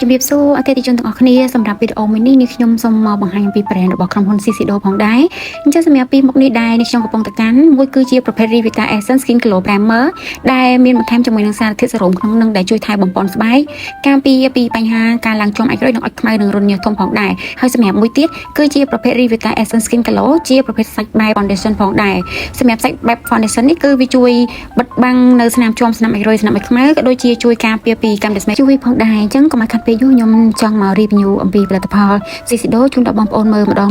ជំរាបសួរអតិថិជនទាំងអស់គ្នាសម្រាប់វីដេអូមួយនេះខ្ញុំសូមមកបង្ហាញអំពី brand របស់ក្រុមហ៊ុន CCDO ផងដែរអញ្ចឹងសម្រាប់ពីមុខនេះដែរខ្ញុំកំពុងតែកាន់មួយគឺជាប្រភេទ Revita Essence Skin Glow Primer ដែលមានបន្ថែមជាមួយនឹងសារធាតុសេរ៉ូមក្នុងនឹងដែលជួយថែបំប៉នស្បែកការពារពីបញ្ហាការឡើងជាំអាចរុយនិងអុចខ្មៅនិងរន្ធញើសធំផងដែរហើយសម្រាប់មួយទៀតគឺជាប្រភេទ Revita Essence Skin Glow ជាប្រភេទសាច់បែប foundation ផងដែរសម្រាប់សាច់បែប foundation នេះគឺវាជួយបិទបាំងនៅស្នាមជាំស្នាមអាចរុយស្នាមអុចខ្មៅក៏ដូចជាជួយការពារពីកម្មវិធីជួយផងដែរអញ្ចឹងកុំឲ្យខាត់ពេលយូរខ្ញុំចង់មក review អំពីផលិតផល CCDO ជូនដល់បងប្អូនមើលម្ដង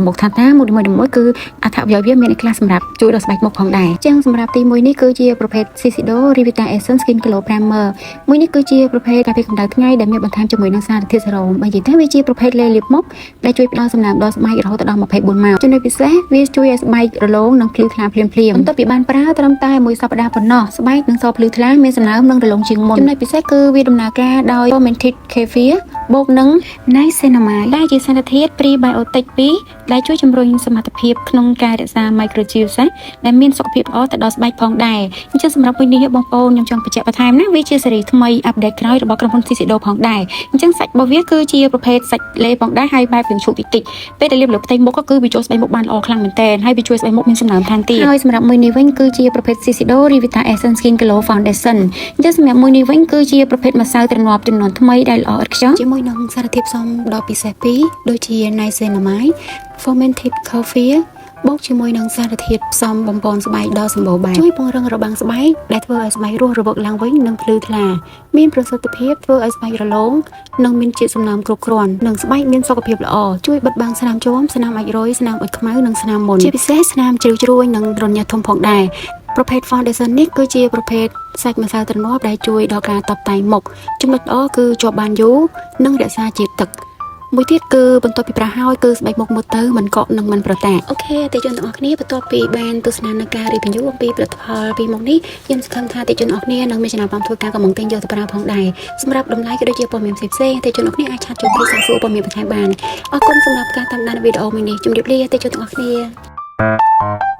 មកថាមួយគឺអត្ថប្រយោជន៍វាមានអីខ្លះសម្រាប់ជួយដល់ស្បែកមុខផងដែរអញ្ចឹងសម្រាប់ទី1នេះគឺជាប្រភេទ CCDO Revita Essence Skin Glow Primer មួយនេះគឺជាប្រភេទការពារកម្ដៅថ្ងៃដែលមានបន្ថែមជាមួយនឹងសារធាតុសេរ៉ូមបើនិយាយទៅវាជាប្រភេទលេលាបមុខដែលជួយផ្ដល់សំណើមដល់ស្បែករហូតដល់24ម៉ោងចំណុចពិសេសវាជួយឲ្យស្បែករលោងនិងភ្លឺថ្លាភ្លាមបន្ទាប់ពីបានប្រើត្រឹមតែមួយសប្ដាហ៍ប៉ុណ្ណោះស្បែកនឹងសភ្លឺថ្លាមានសំណើមនិងរលោងជាងមុនចំណុចពិសេសគឺវាដំណើរការដោយ fermented kefir បូកនឹង niacinamide ដែលជាសារធាតុ prebiotic 2ដែលជួយជំរុញសមត្ថភាពក្នុងការរក្សា microbiota ដែលមានសុខភាពល្អទៅដល់ស្បែកផងដែរអញ្ចឹងសម្រាប់មួយនេះបងប្អូនខ្ញុំចង់បញ្ជាក់បន្ថែមណាវាជាស៊េរីថ្មី update ក្រោយរបស់ក្រុមហ៊ុន CCDO ផងដែរអញ្ចឹងសាច់របស់វាគឺជាប្រភេទសាច់លេផងដែរហើយបែបឈូកតិចពេលដែលលាបលើផ្ទៃមុខក៏គឺវាចូលស្បែកមុខបានល្អខ្លាំងមែនទែនហើយវាជួយស្បែកមុខមានសំណើមថែមទៀតហើយសម្រាប់មួយនេះវិញគឺជាប្រភេទ CCDO Revita Essence Skin Glow Foundation អញ្ចឹងសម្រាប់មួយនេះវិញគឺជាប្រភេទម្សៅទ្រនាប់ចំនួនថ្មីដែលល្អឥតខ្ចោះជាមួយនឹងសារធាតុផ្សំដ៏ពិសេសពីរដូចជា niacinamide fermented kefir បូកជាមួយនឹងសារធាតុផ្សំបំពន់ស្បែកដ៏សម្បូរបែបជួយពង្រឹងរបាំងស្បែកដែលធ្វើឲ្យស្បែករស់រវើកឡើងវិញនិងភ្លឺថ្លាមានប្រសិទ្ធភាពធ្វើឲ្យស្បែករលោងនិងមានជាតិសំណើមគ្រប់គ្រាន់និងស្បែកមានសុខភាពល្អជួយបិទបាំងស្នាមជាំស្នាមអាចរុយស្នាមអុចខ្មៅនិងស្នាមមុនជាពិសេសស្នាមជ្រីវជ្រួញនិងរន្ធញើសធំផងដែរប្រភេទ foundation នេះគឺជាប្រភេទសាច់ម្សៅទ្រនាប់ដែលជួយដល់ការតុបតែងមុខចំណុចល្អគឺជាប់បានយូរនិងរក្សាជាតិទឹកមួយទៀតគឺបន្ទាប់ពីប្រើហើយគឺស្បែកមុខមើលទៅមិនកកនិងមិនប្រតាអូខេអតិថិជនទាំងអស់គ្នាបន្ទាប់ពីបានទស្សនានៅការ review អំពីផលិតផលពីមុខនេះខ្ញុំសង្ឃឹមថាអតិថិជនទាំងអស់គ្នានឹងមានចំណាប់អារម្មណ៍ធ្វើការកំងទិញយកទៅប្រើផងដែរសម្រាប់តម្លៃក៏ដូចជាព័ត៌មានផ្សេងៗអតិថិជនទាំងអស់គ្នាអាចឆាតចូលពីសាកសួរព័ត៌មានបន្ថែមបានអរគុណសម្រាប់ការតាមដានវីដេអូមួយនេះជម្រាបលាអតិថិជនទាំងអស់គ្នា